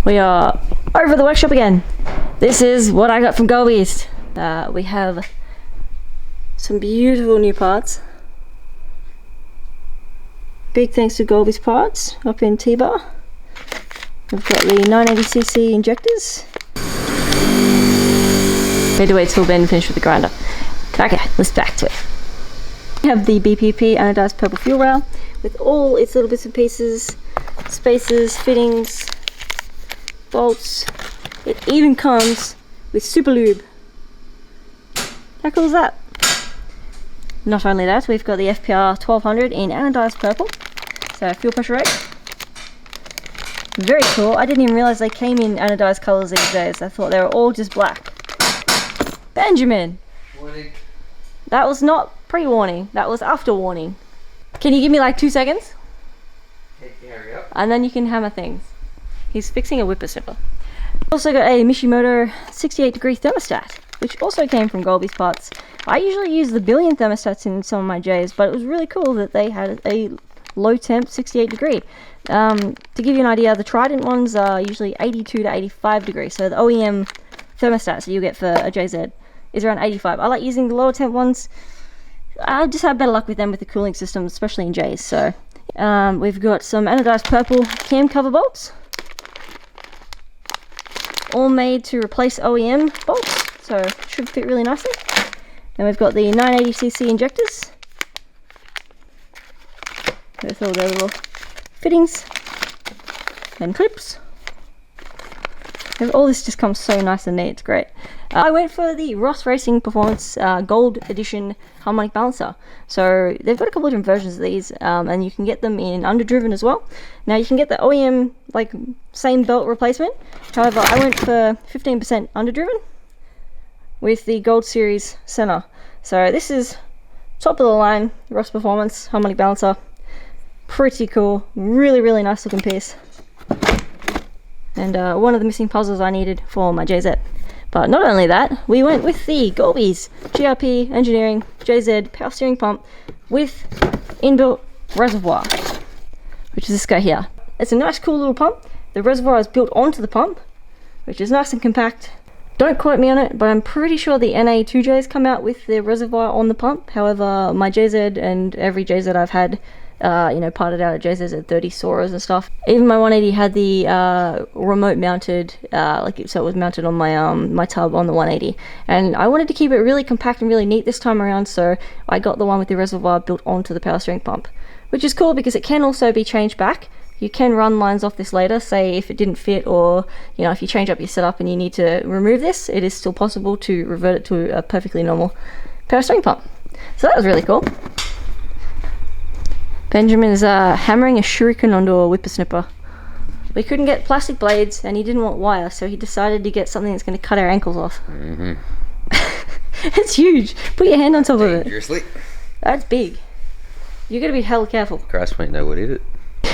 We are over the workshop again. This is what I got from Golby's. We have some beautiful new parts. Big thanks to Golby's Parts up in T-Bar. We've got the 980cc injectors. We had to wait till Ben finished with the grinder. Okay, let's back to it. We have the BPP anodized purple fuel rail with all its little bits and pieces, spacers, fittings, bolts. It even comes with super lube. How cool is that? Not only that, we've got the FPR 1200 in anodized purple, so fuel pressure rate. Very cool. I didn't even realize they came in anodized colors these days. I thought they were all just black. Benjamin! Warning. That was not pre-warning, that was after warning. Can you give me like 2 seconds? Okay, hurry up. And then you can hammer things. He's fixing a Whipper Snipper. Also got a Mishimoto 68-degree thermostat, which also came from Golby's Parts. I usually use the billion thermostats in some of my J's, but it was really cool that they had a low temp 68 degree. To give you an idea, the Trident ones are usually 82 to 85 degrees, so the OEM thermostats that you get for a JZ is around 85. I like using the lower temp ones. I just have better luck with them with the cooling system, especially in J's. So we've got some anodized purple cam cover bolts, all made to replace OEM bolts, so should fit really nicely. Then we've got the 980cc injectors with all the little fittings and clips. And all this just comes so nice and neat, it's great. I went for the Ross Racing Performance Gold Edition harmonic balancer. So they've got a couple of different versions of these, and you can get them in underdriven as well. Now you can get the OEM like same belt replacement. However, I went for 15% underdriven with the Gold Series center. So this is top of the line Ross Performance harmonic balancer. Pretty cool, really nice looking piece. And one of the missing puzzles I needed for my JZ. But not only that, we went with the Golby's GRP Engineering JZ power steering pump with inbuilt reservoir, which is this guy here. It's a nice cool little pump. The reservoir is built onto the pump, which is nice and compact. Don't quote me on it, but I'm pretty sure the NA2Js come out with the reservoir on the pump. However, my JZ and every JZ I've had, parted out at JZ30 Soras and stuff. Even my 180 had the remote mounted, so it was mounted on my my tub on the 180. And I wanted to keep it really compact and really neat this time around, so I got the one with the reservoir built onto the power steering pump, which is cool because it can also be changed back. You can run lines off this later, say if it didn't fit, or if you change up your setup and you need to remove this, it is still possible to revert it to a perfectly normal power steering pump. So that was really cool. Benjamin is hammering a shuriken onto a Whipper Snipper. We couldn't get plastic blades and he didn't want wire, so he decided to get something that's going to cut our ankles off. Mm-hmm. It's huge. Put your hand on top of it. Dangerously. That's big. You got to be hella careful. Christ might know what hit it.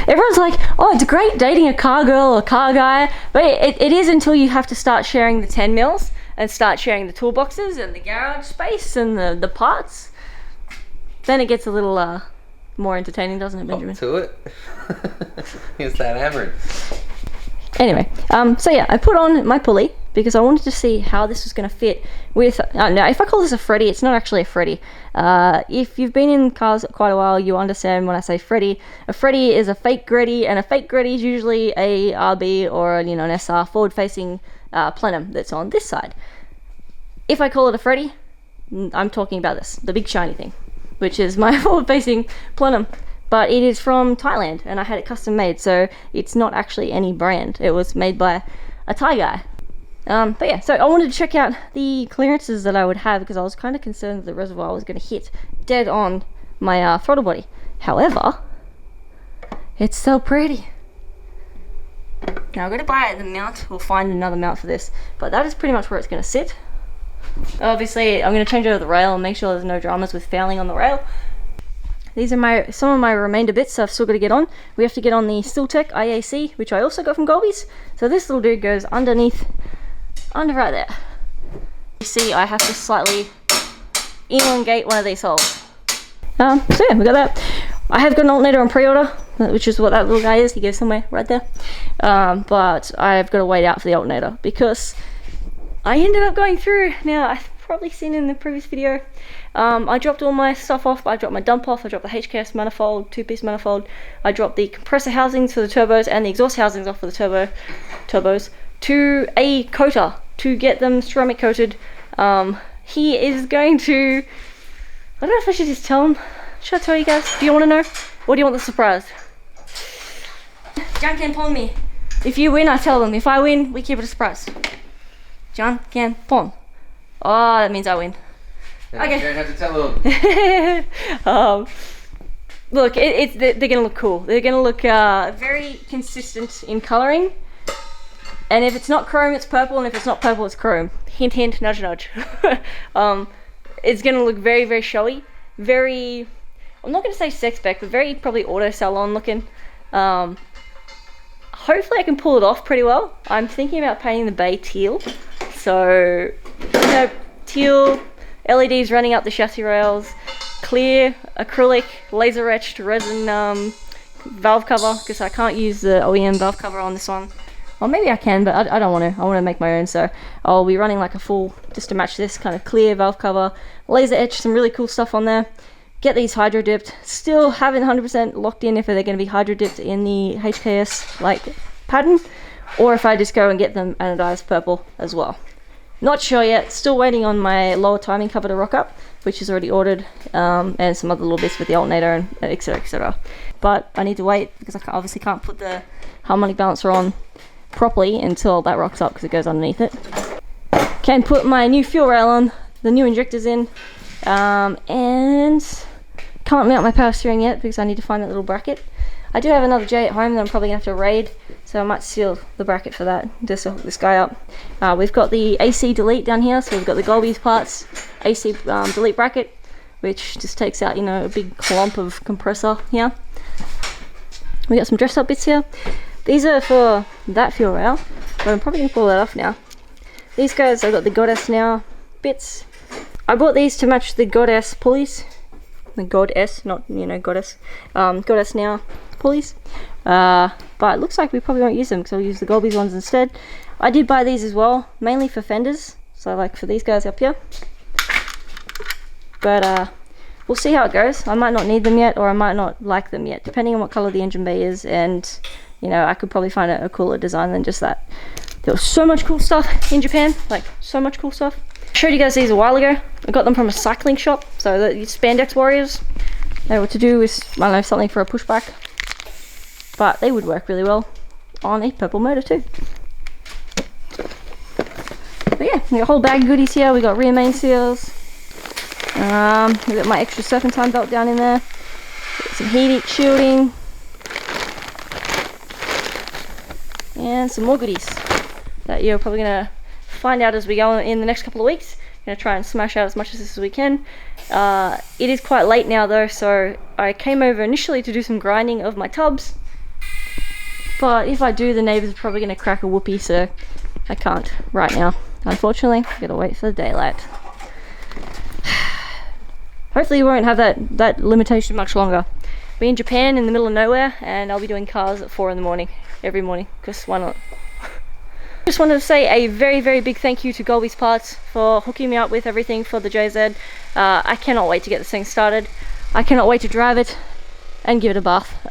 Everyone's like, oh, it's great dating a car girl or a car guy, but it is until you have to start sharing the 10 mils and start sharing the toolboxes and the garage space and the parts. Then it gets a little more entertaining, doesn't it, Benjamin? Up to it. It's that hammering. Anyway, so yeah, I put on my pulley because I wanted to see how this was going to fit with... now, if I call this a Freddy, it's not actually a Freddy. If you've been in cars quite a while, you understand when I say Freddy. A Freddy is a fake Greddy, and a fake Greddy is usually a RB or an SR forward-facing plenum that's on this side. If I call it a Freddy, I'm talking about this, the big shiny thing, which is my forward-facing plenum. But it is from Thailand, and I had it custom made, so it's not actually any brand. It was made by a Thai guy. But yeah, so I wanted to check out the clearances that I would have because I was kind of concerned that the reservoir was going to hit dead on my throttle body. However, it's so pretty. Now I'm going to buy the mount, or find another mount for this, but that is pretty much where it's going to sit. Obviously, I'm going to change over the rail and make sure there's no dramas with fouling on the rail. These are some of my remainder bits I've still got to get on. We have to get on the SteelTech IAC, which I also got from Golby's. So this little dude goes under right there. You see, I have to slightly elongate one of these holes. So yeah, we got that. I have got an alternator on pre-order, which is what that little guy is. He goes somewhere right there. but I've got to wait out for the alternator because I ended up going through. Now, I've probably seen in the previous video, I dropped all my stuff off. I dropped my dump off, I dropped the HKS manifold, 2-piece manifold, I dropped the compressor housings for the turbos and the exhaust housings off for the turbos to a coater to get them ceramic coated. He is going to, I don't know if I should just tell him. Should I tell you guys? Do you want to know? Or do you want the surprise? John can pawn me. If you win, I tell them. If I win, we keep it a surprise. John can pawn. Oh, that means I win. Okay. You don't have to tell them. Look, they're gonna look cool. They're gonna look very consistent in coloring. And if it's not chrome, it's purple, and if it's not purple, it's chrome. Hint, hint, nudge, nudge. It's gonna look very, very showy. Very, I'm not gonna say sex spec, but very probably auto salon looking. Hopefully I can pull it off pretty well. I'm thinking about painting the bay teal. So, you know, teal, LEDs running up the chassis rails, clear, acrylic, laser etched resin valve cover, because I can't use the OEM valve cover on this one. Well, maybe I can, but I don't want to. I want to make my own, so I'll be running like a full, just to match this kind of clear valve cover, laser etched some really cool stuff on there. Get these hydro dipped. Still haven't 100% locked in if they're going to be hydro dipped in the HKS like pattern, or if I just go and get them anodized purple as well. Not sure yet. Still waiting on my lower timing cover to rock up, which is already ordered, and some other little bits with the alternator and etc, etc. But I need to wait because I obviously can't put the harmonic balancer on properly until that rocks up because it goes underneath it. Can put my new fuel rail on, the new injectors in, and can't mount my power steering yet because I need to find that little bracket. I do have another J at home that I'm probably going to have to raid, so I might seal the bracket for that, just to hook this guy up. We've got the AC delete down here, so we've got the Golby's parts AC delete bracket, which just takes out, you know, a big clump of compressor here. We got some dressed up bits here. These are for that fuel rail, but I'm probably going to pull that off now. These guys, I've got the Goddess Now bits. I bought these to match the Goddess pulleys. The Goddess, not, you know, Goddess. Goddess Now pulleys. But it looks like we probably won't use them because I'll use the Golby's ones instead. I did buy these as well, mainly for fenders. So like for these guys up here. But we'll see how it goes. I might not need them yet, or I might not like them yet, depending on what color the engine bay is, and you know, I could probably find a cooler design than just that. There was so much cool stuff in Japan, like so much cool stuff. I showed you guys these a while ago. I got them from a cycling shop, so the spandex warriors, they were to do with, I don't know, something for a pushback, but they would work really well on a purple motor too. But yeah, we got a whole bag of goodies here. We got rear main seals. We got my extra serpentine belt down in there. Some heat shielding. And some more goodies that you're probably going to find out as we go in the next couple of weeks. I'm going to try and smash out as much of this as we can. It is quite late now though, so I came over initially to do some grinding of my tubs. But if I do, the neighbours are probably going to crack a whoopee, so I can't right now. Unfortunately, I've got to wait for the daylight. Hopefully we won't have that limitation much longer. We're in Japan in the middle of nowhere, and I'll be doing cars at 4 in the morning, every morning, because why not? Just wanted to say a very, very big thank you to Golby's Parts for hooking me up with everything for the JZ. I cannot wait to get this thing started. I cannot wait to drive it and give it a bath.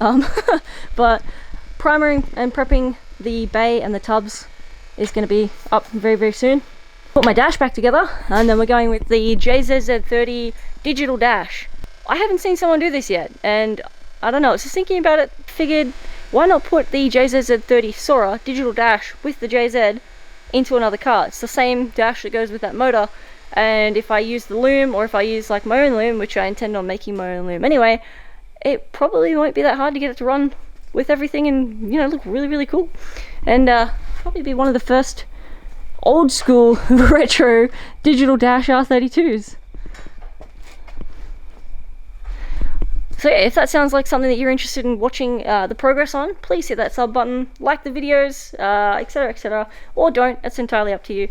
But primering and prepping the bay and the tubs is going to be up very, very soon. Put my dash back together, and then we're going with the JZZ30 digital dash. I haven't seen someone do this yet, and I don't know, I was just thinking about it, figured why not put the JZZ30 Sora digital dash with the JZ into another car. It's the same dash that goes with that motor, and if I use the loom, or if I use like my own loom, which I intend on making my own loom anyway, it probably won't be that hard to get it to run with everything and, you know, look really, really cool. And probably be one of the first old school retro digital dash R32s. So yeah, if that sounds like something that you're interested in watching the progress on, please hit that sub button, like the videos, etc, etc, or don't, it's entirely up to you.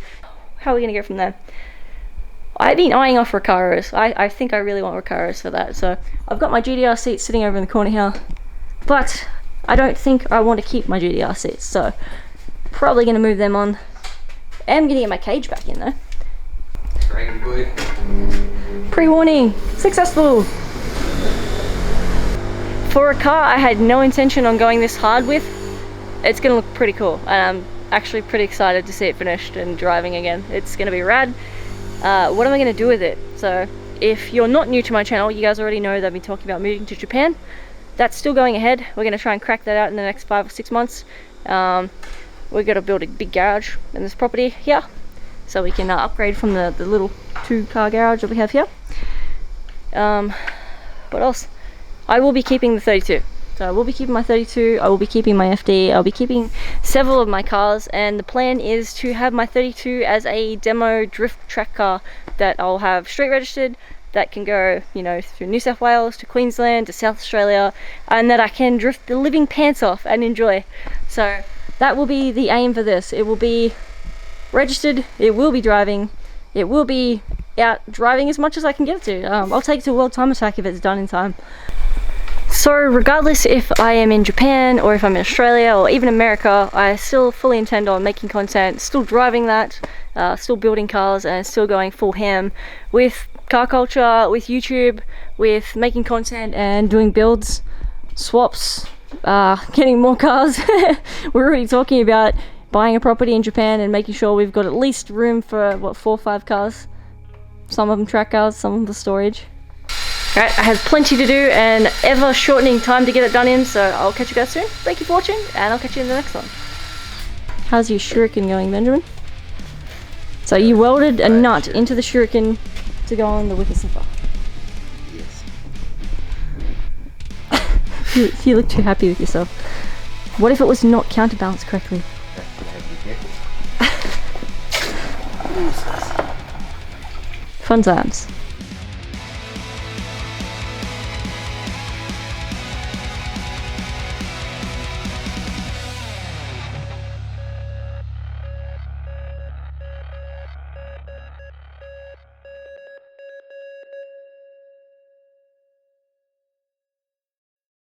How are we going to go from there? I've been eyeing off Recaros. I think I really want Recaros for that, so I've got my GDR seat sitting over in the corner here, but I don't think I want to keep my GDR seats, so probably going to move them on. I'm going to get my cage back in though. Dragon boy. Pre-warning, successful! For a car I had no intention on going this hard with, it's going to look pretty cool. And I'm actually pretty excited to see it finished and driving again. It's going to be rad. What am I going to do with it? So if you're not new to my channel, you guys already know that I've been talking about moving to Japan. That's still going ahead. We're going to try and crack that out in the next 5 or 6 months. We're going to build a big garage in this property here, so we can upgrade from the little 2-car garage that we have here. What else? I will be keeping the 32. So I will be keeping my 32, I will be keeping my FD, I'll be keeping several of my cars, and the plan is to have my 32 as a demo drift track car that I'll have street registered, that can go, you know, through New South Wales to Queensland to South Australia, and that I can drift the living pants off and enjoy. So that will be the aim for this. It will be registered, it will be driving, it will be out driving as much as I can get it to. I'll take it to World Time Attack if it's done in time. So regardless if I am in Japan or if I'm in Australia or even America, I still fully intend on making content, still driving that, still building cars, and still going full ham with car culture, with YouTube, with making content and doing builds, swaps, getting more cars. We're already talking about buying a property in Japan and making sure we've got at least room for, what, 4 or 5 cars? Some of them track cars, some of them for storage. Alright, I have plenty to do and ever shortening time to get it done in, so I'll catch you guys soon. Thank you for watching, and I'll catch you in the next one. How's your shuriken going, Benjamin? So you welded a nut into the shuriken to go on the Whipper Snipper. Yes. You look too happy with yourself. What if it was not counterbalanced correctly? Fun times.